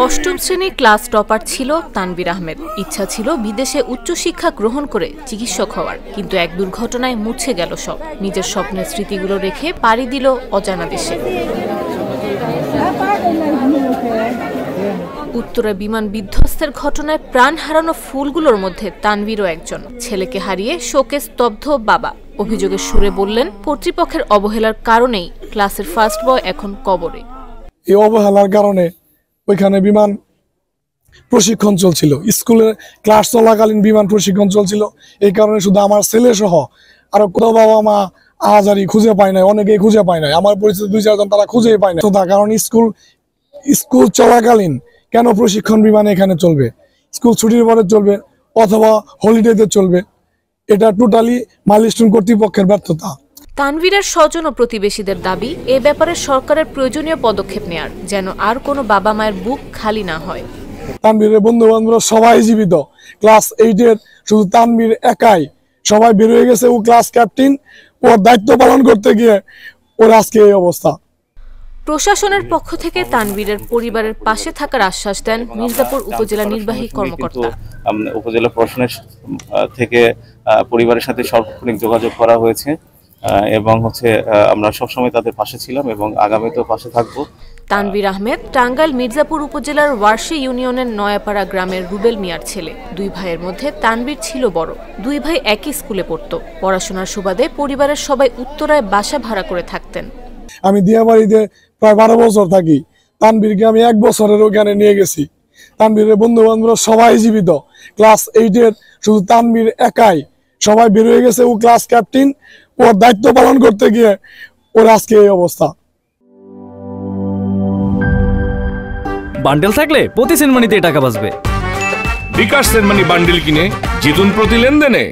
অষ্টম শ্রেণীর class topper ছিল তানভীর আহমেদ। ইচ্ছা ছিল বিদেশে উচ্চশিক্ষা গ্রহণ করে চিকিৎসক হওয়ার, কিন্তু এক দুর্ঘটনায় মুছে গেল সব। নিজের স্বপ্নের স্মৃতিগুলো রেখে পাড়ি দিল অজানা দেশে। উত্তরা বিমান বিধ্বস্তের ঘটনায় প্রাণ হারানো ফুলগুলোর মধ্যে তানভীরও একজন। ছেলেকে হারিয়ে শোকে স্তব্ধ বাবা। অভিযোগের সুরে বললেন, কর্তৃপক্ষের অবহেলার কারণেই ক্লাসের ফার্স্ট বয় এখন কবরে। এই অবহেলার কারণে ওইখানে বিমান প্রশিক্ষণ চলছিল, স্কুলে ক্লাস চলাকালীন বিমান প্রশিক্ষণ চলছিল। এই কারণে শুধু আমার ছেলে সহ আরো কোথাও বাবা মা আহাজারি খুঁজে পায় নাই, অনেকেই খুঁজে পায় নাই। আমার পরিচিত 2-4 জন তারা খুঁজেই পায় না। তো তার কারণ স্কুল চলাকালীন কেন প্রশিক্ষণ বিমান এখানে চলবে? স্কুল ছুটির পরে চলবে অথবা হলিডেতে চলবে। এটা টোটালি মাইলস্টোন কর্তৃপক্ষের ব্যর্থতা। তানভীরের স্বজন ও প্রতিবেশীদের দাবি, এ ব্যাপারে সরকারের প্রয়োজনীয় পদক্ষেপ নেয়ার, যেন আর কোনো বাবা মায়ের বুক খালি না হয়। তানভীরের বন্ধু বান্ধবরা সবাই জীবিত। ক্লাস 8-এর শুধু তানভীর একাই, সবাই বের হয়ে গেছে। ও ক্লাস ক্যাপ্টেন, ওর দায়িত্ব পালন করতে গিয়ে ওর আজকে এই অবস্থা। প্রশাসনের পক্ষ থেকে তানভীরের পরিবারের পাশে থাকার আশ্বাস দেন মির্জাপুর উপজেলা নির্বাহী কর্মকর্তা। উপজেলা প্রশাসনের থেকে পরিবারের সাথে সার্বক্ষণিক যোগাযোগ করা হয়েছে এবং আমরা সবসময় তাদের পাশে ছিলাম এবং আগামীতেও পাশে থাকবো। তানভীর আহমেদ টাঙ্গাইল মির্জাপুর উপজেলার ওয়ারশি ইউনিয়নের নয়াপাড়া গ্রামের রুবেল মিয়ার ছেলে। 2 ভাইয়ের মধ্যে তানভীর ছিল বড়। 2 ভাই একই স্কুলে পড়তো। পড়াশোনার সুবাদে পরিবারের সবাই উত্তরায় বাসা ভাড়া করে থাকতেন। আমি দিয়াবাড়িতে প্রায় 12 বছর থাকি। তানভীরকে আমি 1 বছরের ওখানে নিয়ে গেছি। তানভীরের বন্ধু বান্ধবরা সবাই জীবিত। ক্লাস 8-এর শুধু তানভীর একাই, সবাই বের হয়ে গেছে। ও ক্লাস ক্যাপ্টেন, ওর দায়িত্ব পালন করতে গিয়ে ওর আজকে এই অবস্থা। বান্ডেল থাকলে প্রতি সেনমানিতে টাকা বাঁচবে। বিকাশ সেনমানি বান্ডেল কিনে জিতুন প্রতি লেনদেনে।